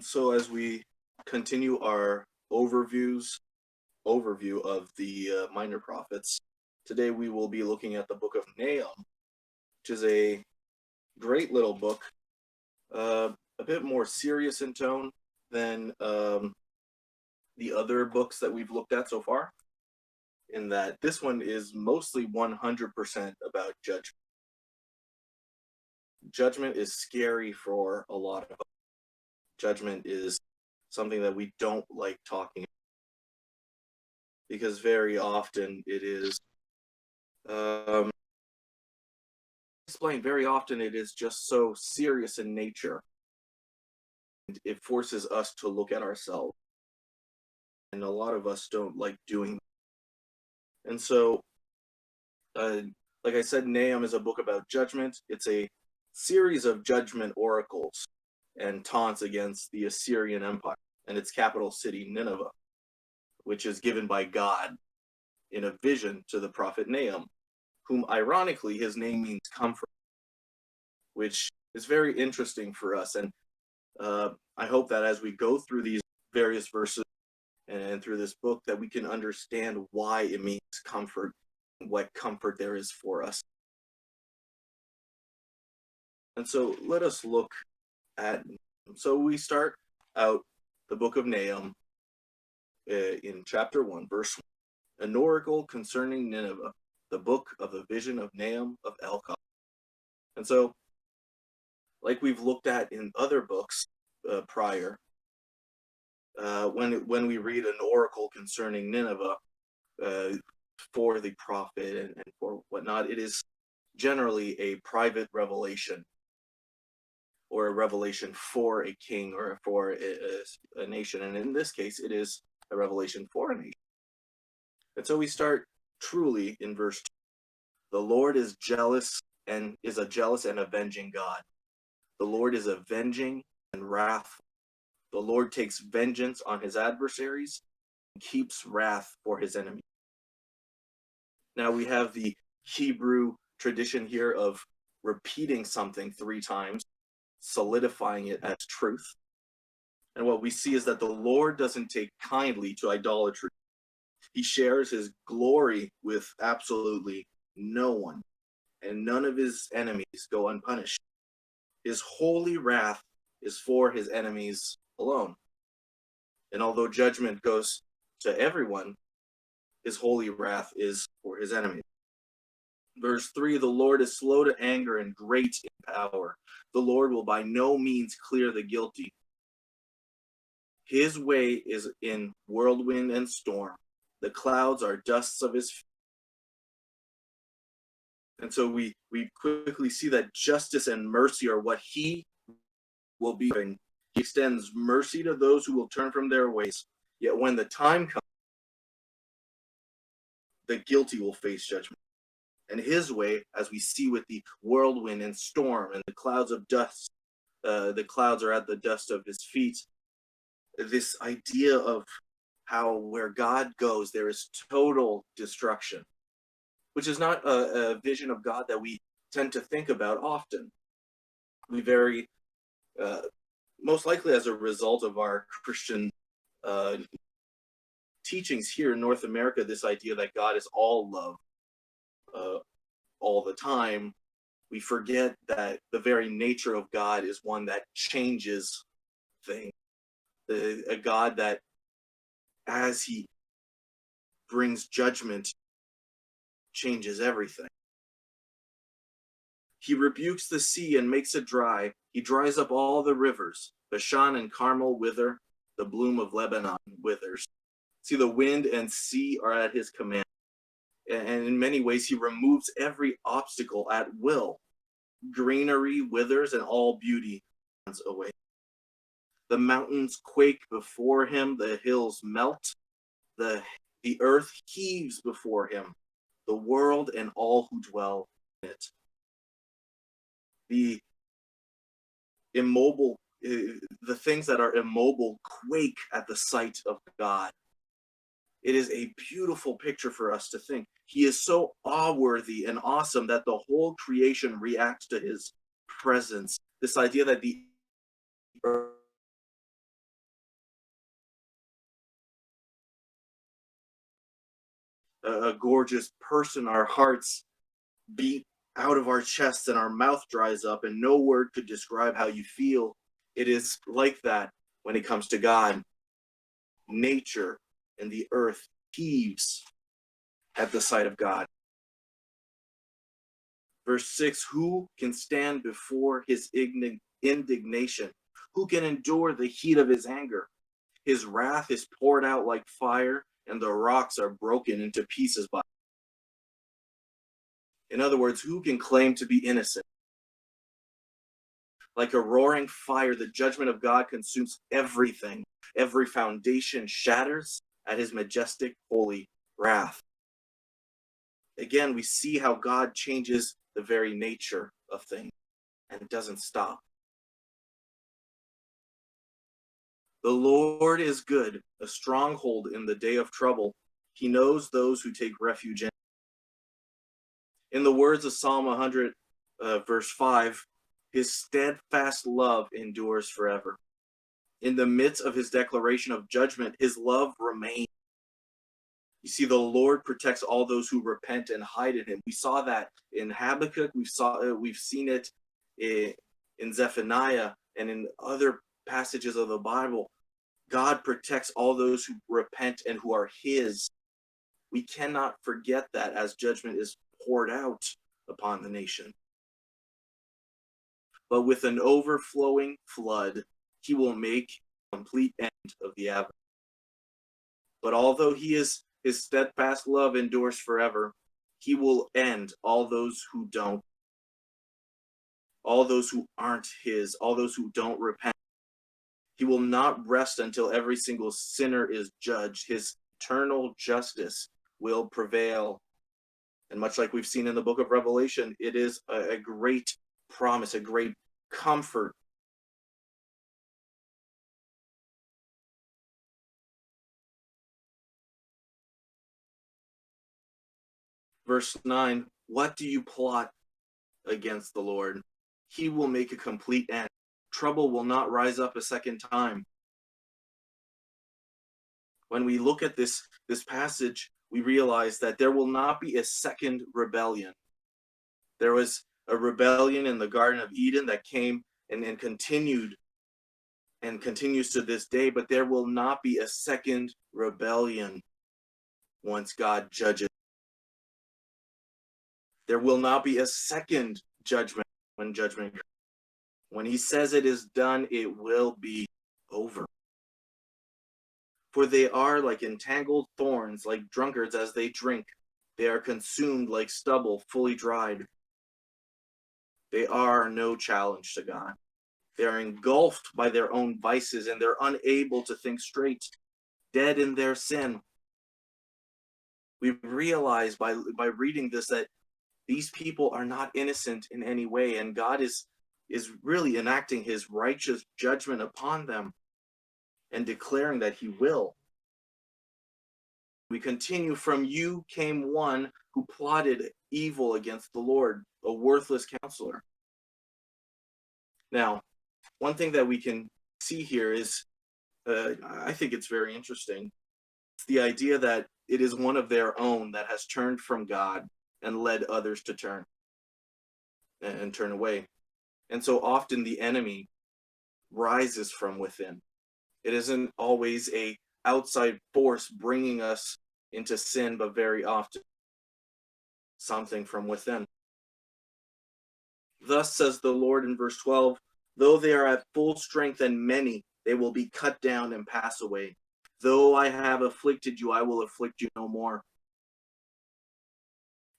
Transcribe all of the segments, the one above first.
So as we continue our overview of the minor prophets, today we will be looking at the book of Nahum, which is a great little book, a bit more serious in tone than the other books that we've looked at so far, in that this one is mostly 100% about judgment. Judgment is scary for a lot of us. Judgment is something that we don't like talking because very often it is um, explained. Very often it is just so serious in nature. It forces us to look at ourselves, and a lot of us don't like doing that. And so, uh, like I said, Nahum is a book about judgment. It's a series of judgment oracles and taunts against the Assyrian Empire and its capital city, Nineveh, which is given by God in a vision to the prophet Nahum, whom ironically his name means comfort, which is very interesting for us. And I hope that as we go through these various verses and through this book, that we can understand why it means comfort, what comfort there is for us. And so let us look at, so we start out the book of Nahum in chapter 1, verse 1, an oracle concerning Nineveh, the book of the vision of Nahum of Elkosh. And so, like we've looked at in other books prior, when we read an oracle concerning Nineveh uh, for the prophet and for whatnot, it is generally a private revelation or a revelation for a king or for a nation. And in this case, it is a revelation for a nation. And so we start truly in verse 2. The Lord is jealous and is a jealous and avenging God. The Lord is avenging and wrathful. The Lord takes vengeance on his adversaries and keeps wrath for his enemies. Now we have the Hebrew tradition here of repeating something 3 times, solidifying it as truth. And what we see is that the Lord doesn't take kindly to idolatry. He shares his glory with absolutely no one, and none of his enemies go unpunished. His holy wrath is for his enemies alone. And although judgment goes to everyone, his holy wrath is for his enemies. Verse 3, the Lord is slow to anger and great in power. The Lord will by no means clear the guilty. His way is in whirlwind and storm. The clouds are dusts of his feet. And so we quickly see that justice and mercy are what he will be doing. He extends mercy to those who will turn from their ways. Yet when the time comes, the guilty will face judgment. And his way, as we see with the whirlwind and storm and the clouds of dust, the clouds are at the dust of his feet. This idea of how where God goes, there is total destruction, which is not a vision of God that we tend to think about often. We very, most likely as a result of our Christian teachings here in North America, this idea that God is all love all the time, we forget that the very nature of God is one that changes things. A God that, as he brings judgment, changes everything. He rebukes the sea and makes it dry. He dries up all the rivers. Bashan and Carmel wither. The bloom of Lebanon withers. See, the wind and sea are at his command. And in many ways, he removes every obstacle at will. Greenery withers and all beauty runs away. The mountains quake before him. The hills melt. The earth heaves before him. The world and all who dwell in it. The immobile, the things that are immobile quake at the sight of God. It is a beautiful picture for us to think. He is so awe-worthy and awesome that the whole creation reacts to his presence. This idea that the earth a gorgeous person, our hearts beat out of our chests and our mouth dries up, and no word could describe how you feel. It is like that when it comes to God. Nature and the earth heaves at the sight of God. Verse 6, who can stand before his indignation? Who can endure the heat of his anger? His wrath is poured out like fire, and the rocks are broken into pieces by. In other words, who can claim to be innocent? Like a roaring fire, the judgment of God consumes everything. Every foundation shatters at his majestic, holy wrath. Again, we see how God changes the very nature of things and doesn't stop. The Lord is good, a stronghold in the day of trouble. He knows those who take refuge in. In the words of Psalm 100, verse 5, his steadfast love endures forever. In the midst of his declaration of judgment, his love remains. You see, the Lord protects all those who repent and hide in him. We saw that in Habakkuk. We've seen it in Zephaniah and in other passages of the Bible. God protects all those who repent and who are his. We cannot forget that as judgment is poured out upon the nation. But with an overflowing flood, he will make a complete end of the avenue. But although his steadfast love endures forever, he will end all those who don't, all those who aren't his, all those who don't repent. He will not rest until every single sinner is judged. His eternal justice will prevail. And much like we've seen in the book of Revelation, it is a great promise, a great comfort. Verse 9, what do you plot against the Lord? He will make a complete end. Trouble will not rise up a second time. When we look at this passage, we realize that there will not be a second rebellion. There was a rebellion in the Garden of Eden that came and continued and continues to this day, but there will not be a second rebellion once God judges. There will not be a second judgment when judgment comes. When he says it is done, it will be over. For they are like entangled thorns, like drunkards as they drink. They are consumed like stubble, fully dried. They are no challenge to God. They are engulfed by their own vices, and they're unable to think straight, dead in their sin. We realize by reading this that these people are not innocent in any way, and God is really enacting his righteous judgment upon them and declaring that he will. We continue, from you came one who plotted evil against the Lord, a worthless counselor. Now, one thing that we can see here is, I think it's very interesting. It's the idea that it is one of their own that has turned from God and led others to turn and turn away. And so often the enemy rises from within. It isn't always a outside force bringing us into sin, but very often something from within. Thus says the Lord in verse 12, though they are at full strength and many, they will be cut down and pass away. Though I have afflicted you, I will afflict you no more.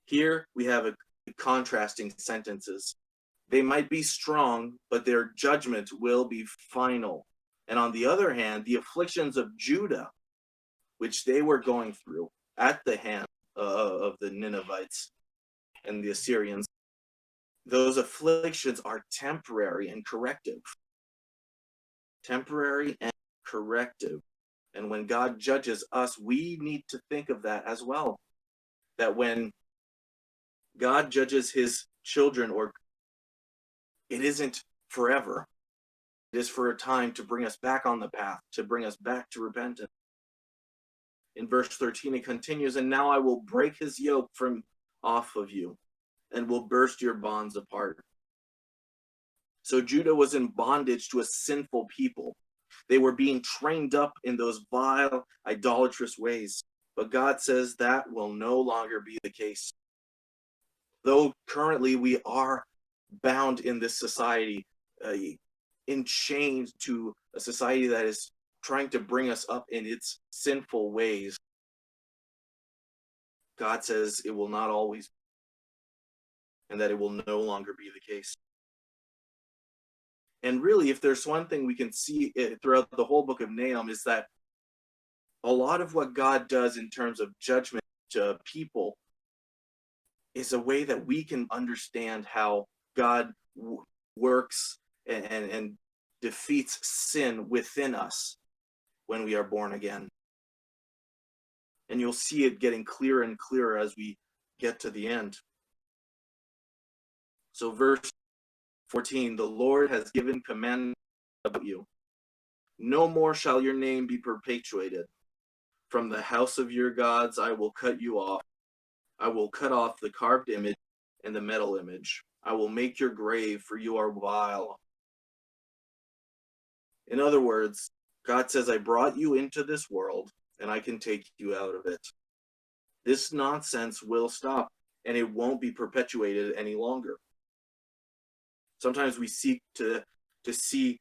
Here we have a contrasting sentences. They might be strong, but their judgment will be final. And on the other hand, the afflictions of Judah, which they were going through at the hand of the Ninevites and the Assyrians, those afflictions are temporary and corrective. Temporary and corrective. And when God judges us, we need to think of that as well. That when God judges his children, or it isn't forever. It is for a time to bring us back on the path, to bring us back to repentance. In verse 13, it continues, and now I will break his yoke from off of you and will burst your bonds apart. So Judah was in bondage to a sinful people. They were being trained up in those vile, idolatrous ways. But God says that will no longer be the case. Though currently we are bound in this society, in chains to a society that is trying to bring us up in its sinful ways, God says it will not always, and that it will no longer be the case. And really, if there's one thing we can see throughout the whole book of Nahum, is that a lot of what God does in terms of judgment to people is a way that we can understand how God works and defeats sin within us when we are born again. And you'll see it getting clearer and clearer as we get to the end. So verse 14, the Lord has given command about you. No more shall your name be perpetuated. From the house of your gods I will cut you off. I will cut off the carved image and the metal image. I will make your grave, for you are vile. In other words, God says, I brought you into this world, and I can take you out of it. This nonsense will stop, and it won't be perpetuated any longer. Sometimes we seek to see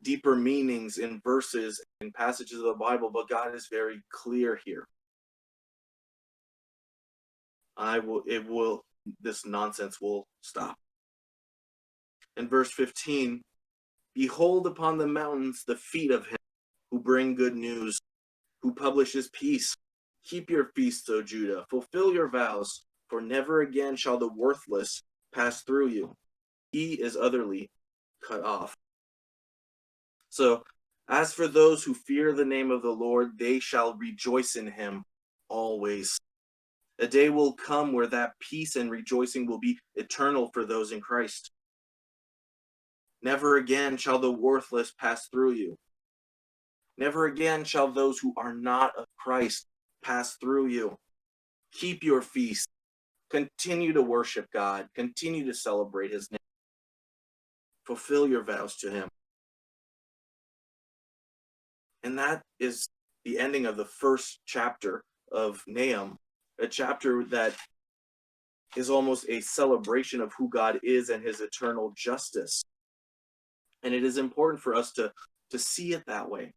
deeper meanings in verses and passages of the Bible, but God is very clear here. This nonsense will stop. In verse 15, behold upon the mountains the feet of him who bring good news, who publishes peace. Keep your feasts, O Judah, fulfill your vows, for never again shall the worthless pass through you. He is utterly cut off. So, as for those who fear the name of the Lord, they shall rejoice in him always. A day will come where that peace and rejoicing will be eternal for those in Christ. Never again shall the worthless pass through you. Never again shall those who are not of Christ pass through you. Keep your feast. Continue to worship God. Continue to celebrate his name. Fulfill your vows to him. And that is the ending of the first chapter of Nahum, a chapter that is almost a celebration of who God is and his eternal justice. And it is important for us to see it that way,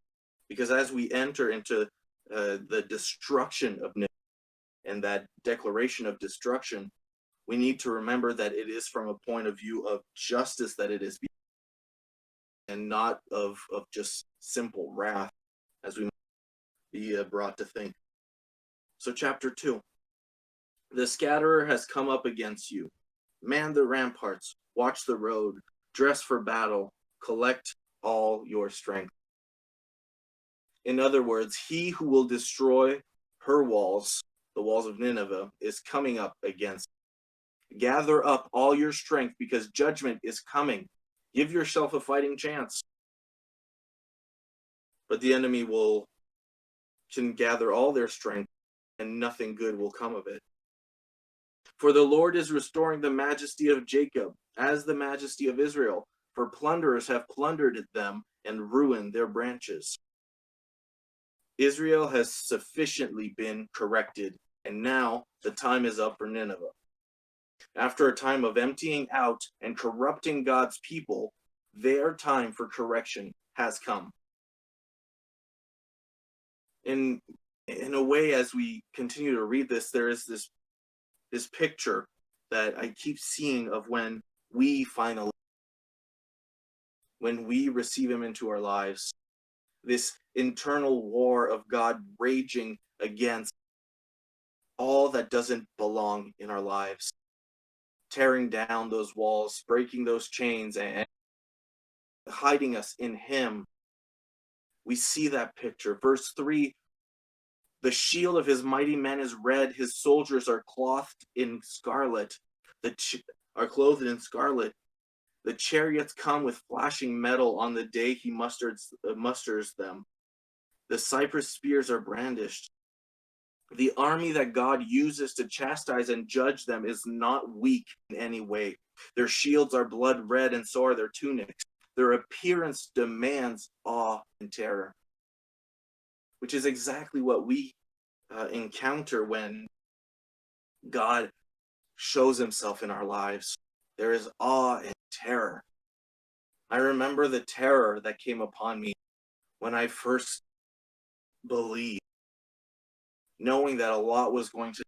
because as we enter into the destruction of Nahum and that declaration of destruction, we need to remember that it is from a point of view of justice that it is, and not of just simple wrath, as we might be brought to think. So chapter 2, the scatterer has come up against you. Man the ramparts, watch the road, dress for battle, collect all your strength. In other words, he who will destroy her walls, the walls of Nineveh, is coming up against. Gather up all your strength, because judgment is coming. Give yourself a fighting chance. But the enemy can gather all their strength, and nothing good will come of it. For the Lord is restoring the majesty of Jacob as the majesty of Israel, for plunderers have plundered them and ruined their branches. Israel has sufficiently been corrected, and now the time is up for Nineveh. After a time of emptying out and corrupting God's people, their time for correction has come. In a way, as we continue to read this, there is this picture that I keep seeing of when we receive him into our lives, this internal war of God raging against all that doesn't belong in our lives, tearing down those walls, breaking those chains, and hiding us in him. We see that picture. Verse 3, the shield of his mighty men is red. His soldiers are clothed in scarlet. Are clothed in scarlet. The chariots come with flashing metal on the day he musters them. The cypress spears are brandished. The army that God uses to chastise and judge them is not weak in any way. Their shields are blood red, and so are their tunics. Their appearance demands awe and terror, which is exactly what we encounter when God shows himself in our lives. There is awe and terror. I remember the terror that came upon me when I first believed, knowing that a lot was going to,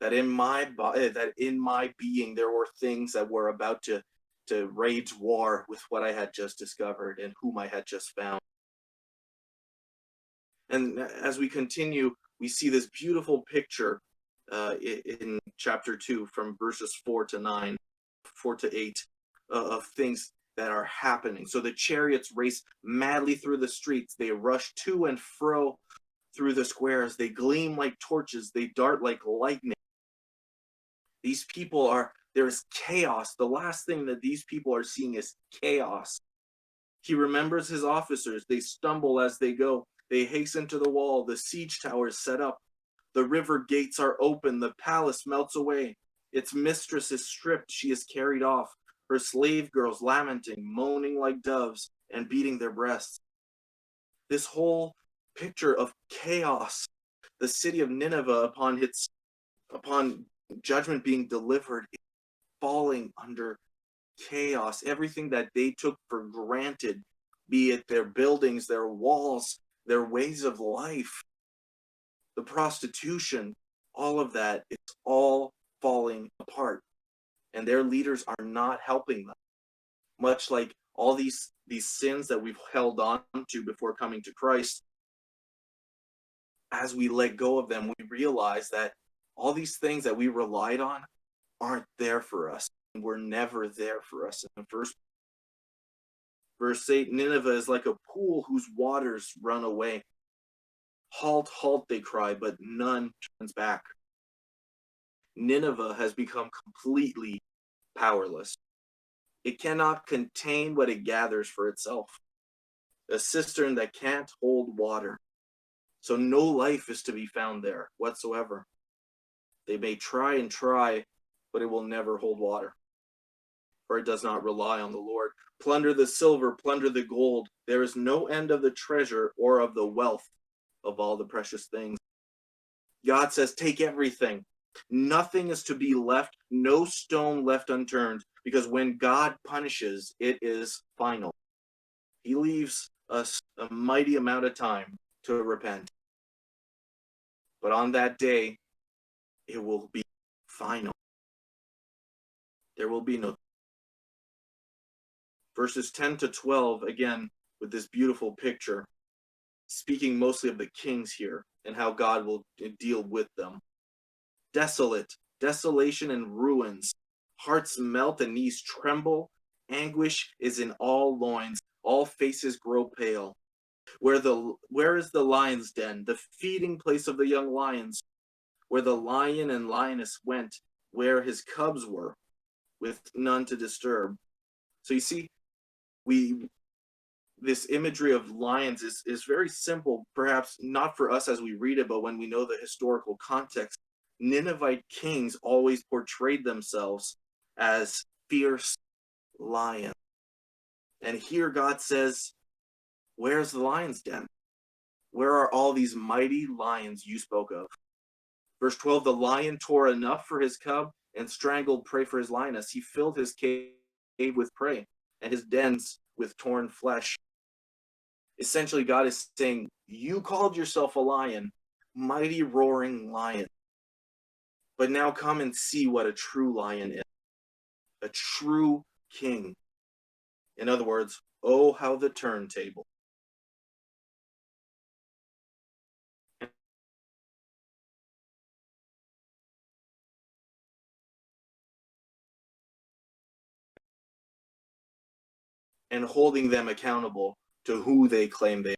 that in my body, that in my being there were things that were about to wage war with what I had just discovered and whom I had just found. And as we continue, we see this beautiful picture in chapter 2 from verses 4 to 9, 4 to 8 of things that are happening. So the chariots race madly through the streets. They rush to and fro through the squares. They gleam like torches. They dart like lightning. These people are, there's chaos. The last thing that these people are seeing is chaos. He remembers his officers. They stumble as they go. They hasten to the wall. The siege tower is set up. The river gates are open. The palace melts away. Its mistress is stripped. She is carried off. Her slave girls lamenting, moaning like doves, and beating their breasts. This whole picture of chaos. The city of Nineveh, upon judgment being delivered, falling under chaos. Everything that they took for granted, be it their buildings, their walls, their ways of life, the prostitution, all of that, it's all falling apart. And their leaders are not helping them. Much like all these sins that we've held on to before coming to Christ, as we let go of them, we realize that all these things that we relied on aren't there for us. And were never there for us in the first place. Verse 8, Nineveh is like a pool whose waters run away. Halt, halt, they cry, but none turns back. Nineveh has become completely powerless. It cannot contain what it gathers for itself. A cistern that can't hold water. So no life is to be found there whatsoever. They may try and try, but it will never hold water, for it does not rely on the Lord. Plunder the silver, plunder the gold. There is no end of the treasure or of the wealth of all the precious things. God says, take everything. Nothing is to be left, no stone left unturned, because when God punishes, it is final. He leaves us a mighty amount of time to repent. But on that day, it will be final. There will be no. Verses 10 to 12, again, with this beautiful picture, speaking mostly of the kings here and how God will deal with them. Desolate, desolation and ruins. Hearts melt and knees tremble. Anguish is in all loins. All faces grow pale. Where is the lion's den, the feeding place of the young lions, where the lion and lioness went, where his cubs were, with none to disturb? So you see, this imagery of lions is very simple, perhaps not for us as we read it, but when we know the historical context. Ninevite kings always portrayed themselves as fierce lions. And here God says, where's the lion's den? Where are all these mighty lions you spoke of? Verse 12, the lion tore enough for his cub and strangled prey for his lioness. He filled his cave with prey and his dens with torn flesh. Essentially, God is saying, you called yourself a lion, mighty roaring lion. But now come and see what a true lion is. A true king. In other words, oh, how the turntable. And holding them accountable to who they claim they are.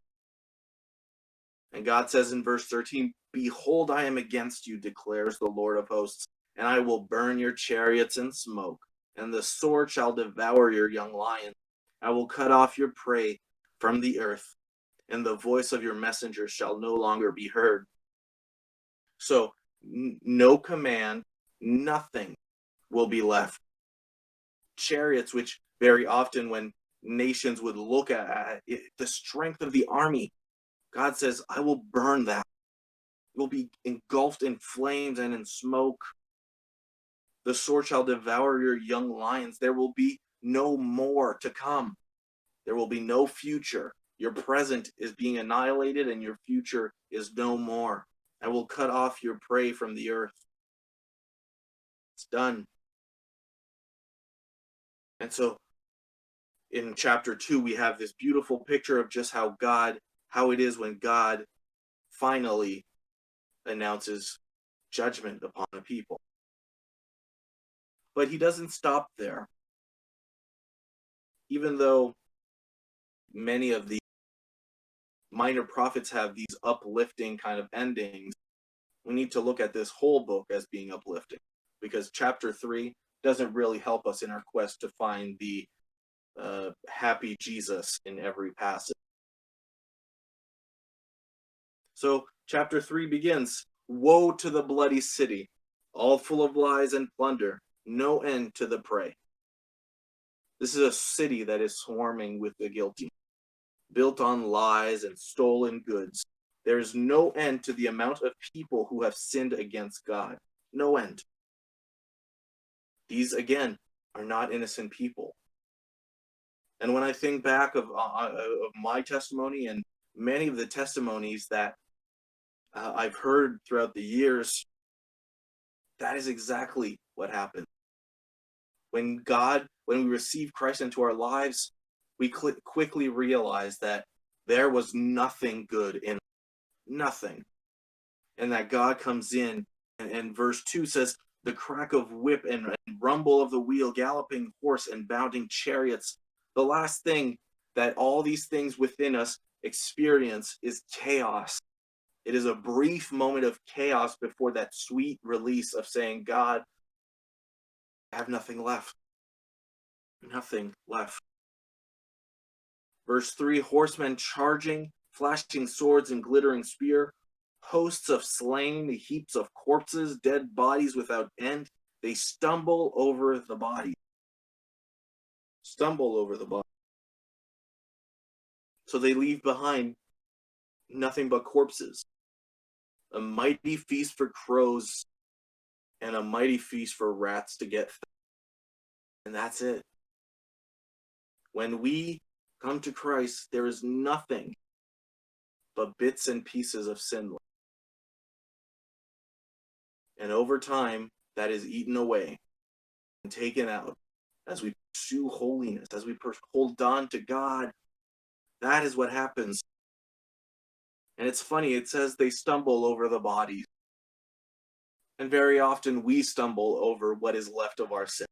And God says in verse 13, behold, I am against you, declares the Lord of hosts, and I will burn your chariots in smoke, and the sword shall devour your young lions. I will cut off your prey from the earth, and the voice of your messengers shall no longer be heard. So no command, nothing will be left. Chariots, which very often when nations would look at it, the strength of the army, God says, I will burn that. It will be engulfed in flames and in smoke. The sword shall devour your young lions. There will be no more to come. There will be no future. Your present is being annihilated and your future is no more. I will cut off your prey from the earth. It's done. And so in chapter 2, we have this beautiful picture of just how it is when God finally announces judgment upon a people. But he doesn't stop there. Even though many of the minor prophets have these uplifting kind of endings, we need to look at this whole book as being uplifting, because chapter 3 doesn't really help us in our quest to find the happy Jesus in every passage. So chapter 3 begins, woe to the bloody city, all full of lies and plunder, no end to the prey. This is a city that is swarming with the guilty, built on lies and stolen goods. There is no end to the amount of people who have sinned against God. No end. These, again, are not innocent people. And when I think back of my testimony and many of the testimonies that I've heard throughout the years, that is exactly what happened. When we receive Christ into our lives, we quickly realize that there was nothing good in it. Nothing. And that God comes in, and verse 2 says, the crack of whip and rumble of the wheel, galloping horse and bounding chariots. The last thing that all these things within us experience is chaos. It is a brief moment of chaos before that sweet release of saying, God, I have nothing left. Nothing left. Verse 3, horsemen charging, flashing swords and glittering spear, hosts of slain, heaps of corpses, dead bodies without end. They stumble over the body. Stumble over the body. So they leave behind nothing but corpses. A mighty feast for crows and a mighty feast for rats to get fed. And that's it. When we come to Christ, there is nothing but bits and pieces of sin. And over time, that is eaten away and taken out as we pursue holiness, as we hold on to God. That is what happens. And it's funny, it says they stumble over the bodies. And very often we stumble over what is left of our sin.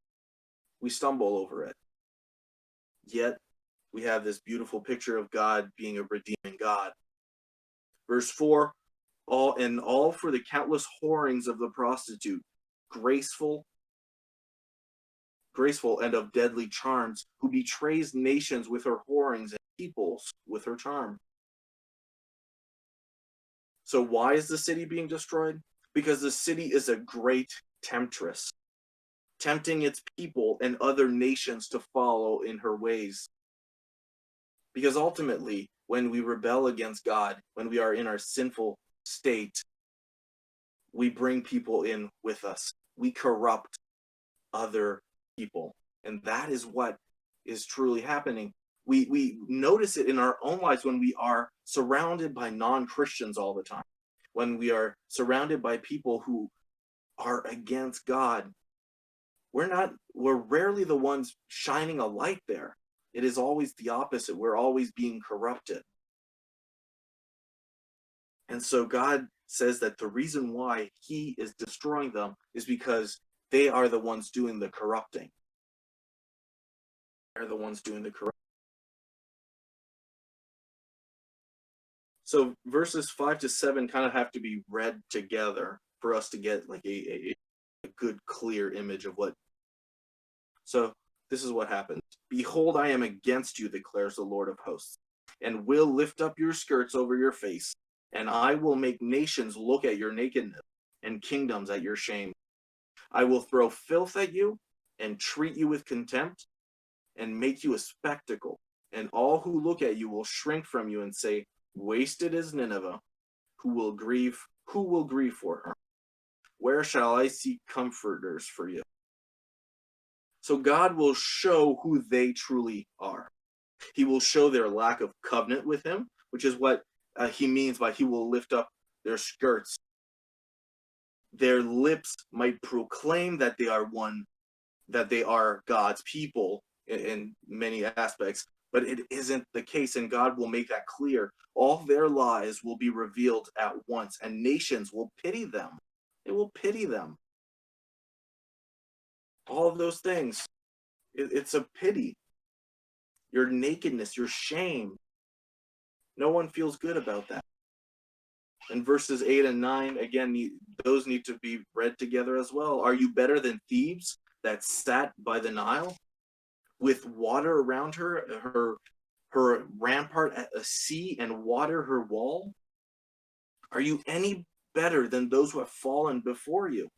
We stumble over it. Yet, we have this beautiful picture of God being a redeeming God. Verse 4, all for the countless whorings of the prostitute, graceful and of deadly charms, who betrays nations with her whorings and peoples with her charm. So why is the city being destroyed? Because the city is a great temptress, tempting its people and other nations to follow in her ways. Because ultimately, when we rebel against God, when we are in our sinful state, we bring people in with us. We corrupt other people. And that is what is truly happening. We notice it in our own lives when we are surrounded by non-Christians all the time. When we are surrounded by people who are against God, we're rarely the ones shining a light there. It is always the opposite. We're always being corrupted. And so God says that the reason why he is destroying them is because they are the ones doing the corrupting. They're the ones doing the corrupting. So verses 5 to 7 kind of have to be read together for us to get like a good, clear image of what. So this is what happens. Behold, I am against you, declares the Lord of hosts, and will lift up your skirts over your face, and I will make nations look at your nakedness, and kingdoms at your shame. I will throw filth at you and treat you with contempt and make you a spectacle. And all who look at you will shrink from you and say, wasted is Nineveh. Who will grieve for her? Where shall I seek comforters for you? So God will show who they truly are. He will show their lack of covenant with him, which is what he means by he will lift up their skirts. Their lips might proclaim that they are one, that they are God's people in many aspects, but it isn't the case, and God will make that clear. All their lies will be revealed at once, and nations will pity them. They will pity them. All of those things, it's a pity. Your nakedness, your shame. No one feels good about that. And verses 8 and 9, again, those need to be read together as well. Are you better than Thebes that sat by the Nile with water around her rampart at a sea and water her wall? Are you any better than those who have fallen before you?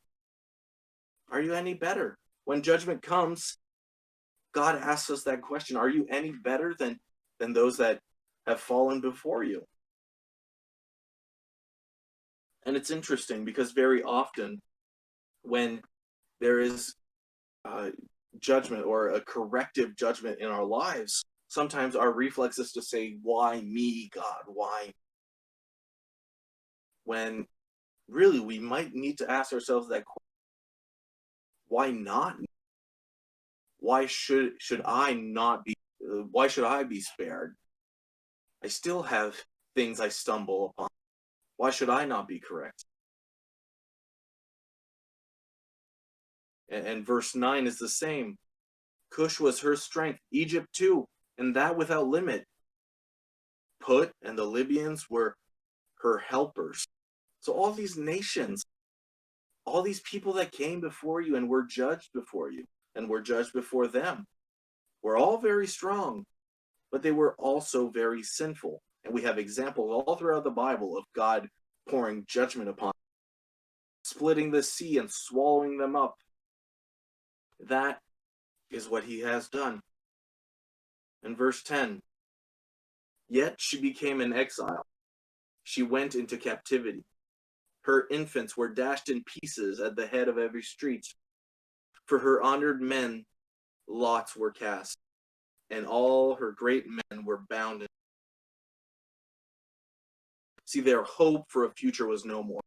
Are you any better? When judgment comes, God asks us that question. Are you any better than those that have fallen before you? And it's interesting because very often when there is judgment or a corrective judgment in our lives, sometimes our reflex is to say, why me, God? Why? When really we might need to ask ourselves that question. Why not? Why should I not be? Why should I be spared? I still have things I stumble upon. Why should I not be correct? And verse 9 is the same. Cush was her strength, Egypt too, and that without limit. Put and the Libyans were her helpers. So all these nations, all these people that came before you and were judged before you and were judged before them, were all very strong, but they were also very sinful. And we have examples all throughout the Bible of God pouring judgment upon them, splitting the sea and swallowing them up. That is what he has done. In verse 10, yet she became an exile. She went into captivity. Her infants were dashed in pieces at the head of every street. For her honored men, lots were cast, and all her great men were bound. See, their hope for a future was no more.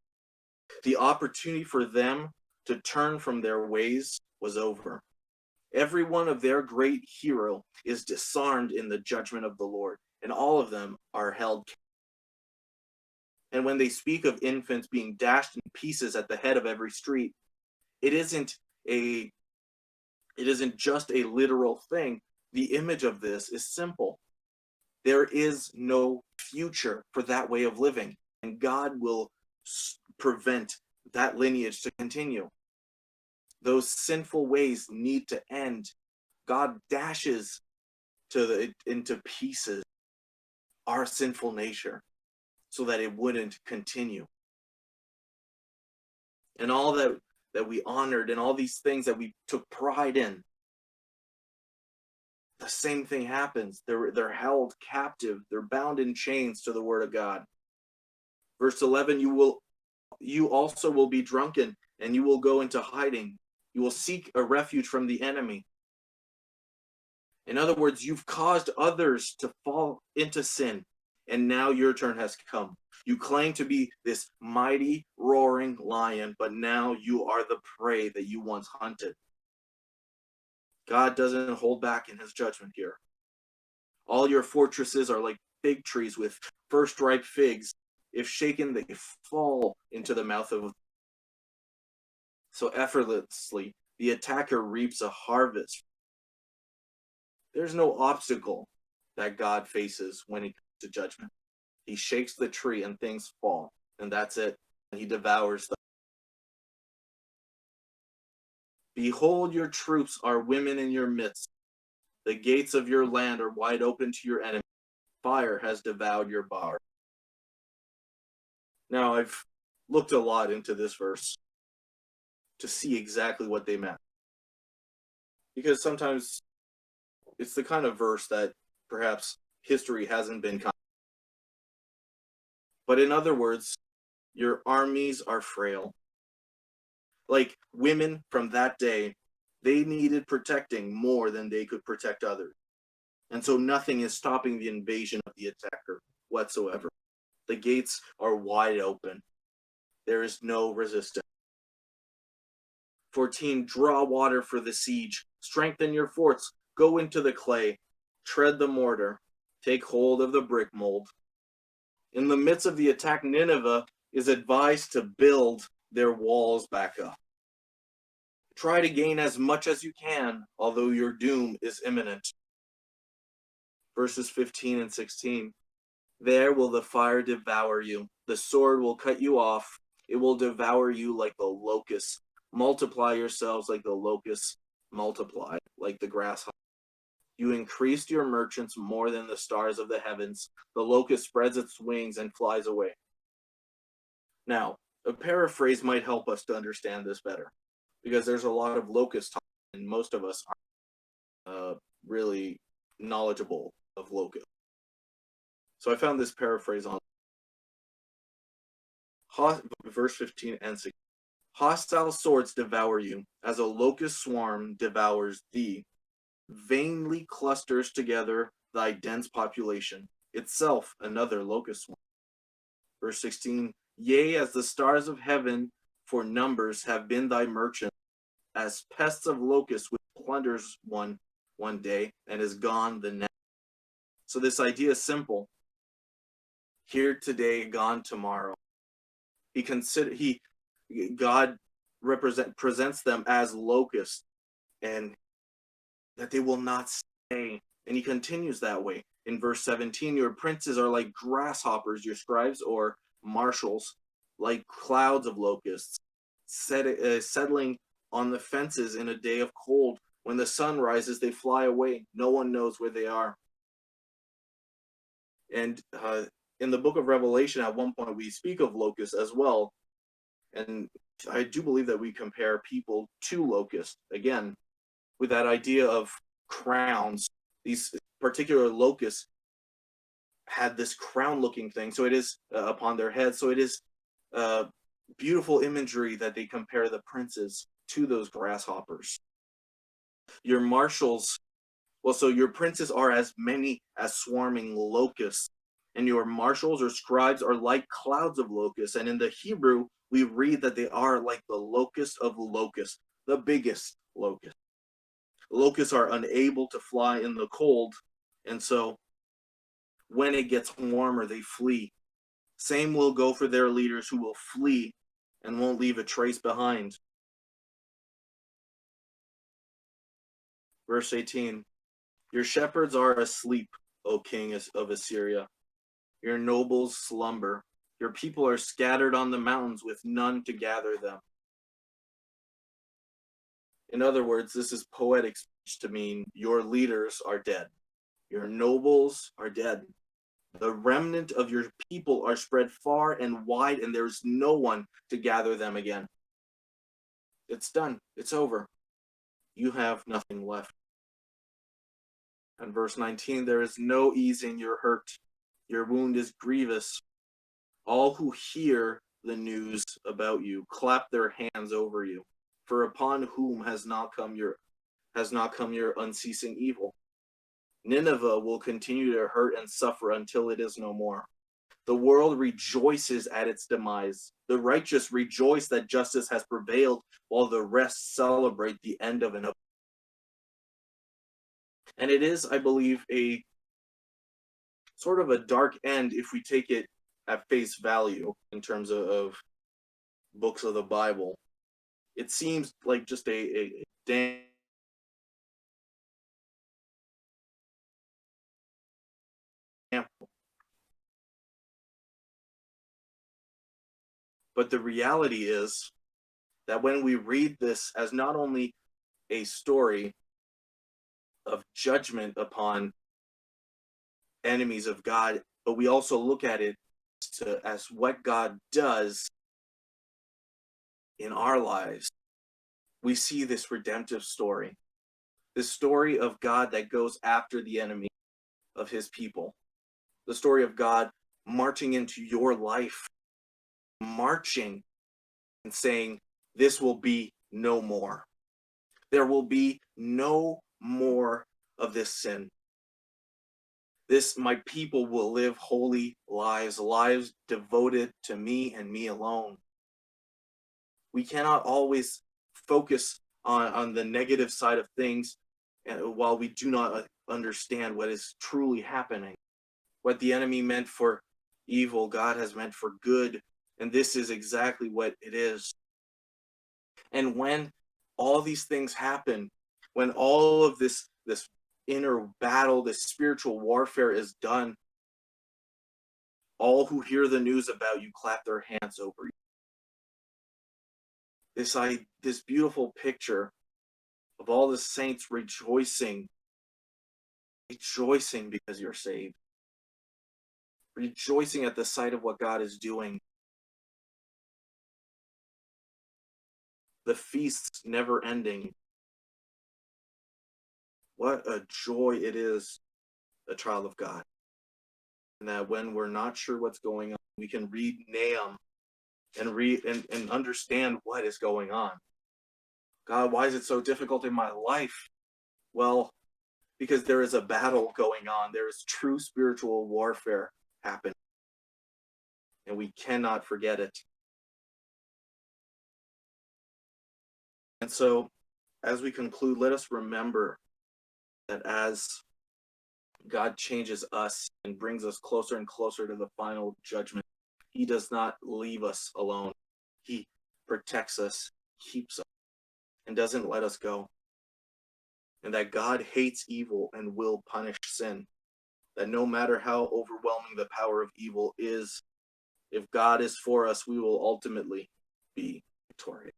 The opportunity for them to turn from their ways was over. Every one of their great hero is disarmed in the judgment of the Lord, and all of them are held. And when they speak of infants being dashed in pieces at the head of every street, it isn't just a literal thing. The image of this is simple. There is no future for that way of living, and God will prevent that lineage to continue. Those sinful ways need to end. God dashes into pieces our sinful nature so that it wouldn't continue. And all that we honored and all these things that we took pride in, the same thing happens. They're held captive. They're bound in chains to the word of God. Verse 11, you also will be drunken and you will go into hiding. You will seek a refuge from the enemy. In other words, you've caused others to fall into sin, and now your turn has come. You claim to be this mighty, roaring lion, but now you are the prey that you once hunted. God doesn't hold back in his judgment here. All your fortresses are like fig trees with first ripe figs. If shaken, they fall into the mouth of. So effortlessly, the attacker reaps a harvest. There's no obstacle that God faces when it comes to judgment. He shakes the tree and things fall, and that's it. And he devours them. Behold, your troops are women in your midst. The gates of your land are wide open to your enemy. Fire has devoured your bar. Now, I've looked a lot into this verse to see exactly what they meant. Because sometimes it's the kind of verse that perhaps history hasn't been kind. But in other words, your armies are frail. Like women from that day, they needed protecting more than they could protect others. And so nothing is stopping the invasion of the attacker whatsoever. The gates are wide open. There is no resistance. 14, draw water for the siege. Strengthen your forts. Go into the clay. Tread the mortar. Take hold of the brick mold. In the midst of the attack, Nineveh is advised to build their walls back up. Try to gain as much as you can, although your doom is imminent. Verses 15 and 16. There will the fire devour you. The sword will cut you off. It will devour you like the locust. Multiply yourselves like the locust. Multiply like the grasshopper. You increased your merchants more than the stars of the heavens. The locust spreads its wings and flies away. Now, a paraphrase might help us to understand this better, because there's a lot of locust talk, and most of us aren't really knowledgeable of locust. So I found this paraphrase on verse 15 and 16. Hostile swords devour you, as a locust swarm devours thee. Vainly clusters together thy dense population, itself another locust swarm. Verse 16, yea, as the stars of heaven for numbers have been thy merchants, as pests of locusts which plunders one day and is gone the next. So this idea is simple. Here today, gone tomorrow. God presents them as locusts, and that they will not stay. And he continues that way. In verse 17, your princes are like grasshoppers, your scribes or marshals, like clouds of locusts, settling on the fences in a day of cold. When the sun rises, they fly away. No one knows where they are. And in the book of Revelation, at one point, we speak of locusts as well. And I do believe that we compare people to locusts, again, with that idea of crowns. These particular locusts had this crown-looking thing, so it is upon their heads. So it is beautiful imagery that they compare the princes to those grasshoppers. Your marshals, well, so your princes are as many as swarming locusts, and your marshals or scribes are like clouds of locusts. And in the Hebrew, we read that they are like the locust of locusts, the biggest locust. Locusts are unable to fly in the cold, and so when it gets warmer, they flee. Same will go for their leaders, who will flee and won't leave a trace behind. Verse 18, your shepherds are asleep, O king of Assyria. Your nobles slumber. Your people are scattered on the mountains with none to gather them. In other words, this is poetic speech to mean your leaders are dead. Your nobles are dead. The remnant of your people are spread far and wide, and there's no one to gather them again. It's done. It's over. You have nothing left. And verse 19, there is no easing your hurt. Your wound is grievous. All who hear the news about you clap their hands over you. For upon whom has not come your unceasing evil? Nineveh will continue to hurt and suffer until it is no more. The world rejoices at its demise. The righteous rejoice that justice has prevailed, while the rest celebrate the end of an oppression. And it is, I believe, a sort of a dark end if we take it at face value in terms of books of the Bible. It seems like just a damn. But the reality is that when we read this as not only a story of judgment upon enemies of God, but we also look at it as what God does in our lives, we see this redemptive story, this story of God that goes after the enemy of his people, the story of God marching into your life, marching and saying, this will be no more. There will be no more of this sin. My people will live holy lives, lives devoted to me and me alone. We cannot always focus on the negative side of things while we do not understand what is truly happening. What the enemy meant for evil, God has meant for good. And this is exactly what it is. And when all these things happen, when all of this inner battle, this spiritual warfare is done, all who hear the news about you clap their hands over you. This beautiful picture of all the saints rejoicing because you're saved, rejoicing at the sight of what God is doing. The feasts never ending. What a joy it is, a child of God. And that when we're not sure what's going on, we can read Nahum and understand what is going on. God, why is it so difficult in my life? Well, because there is a battle going on. There is true spiritual warfare happening. And we cannot forget it. And so, as we conclude, let us remember that as God changes us and brings us closer and closer to the final judgment, he does not leave us alone. He protects us, keeps us, and doesn't let us go. And that God hates evil and will punish sin. That no matter how overwhelming the power of evil is, if God is for us, we will ultimately be victorious.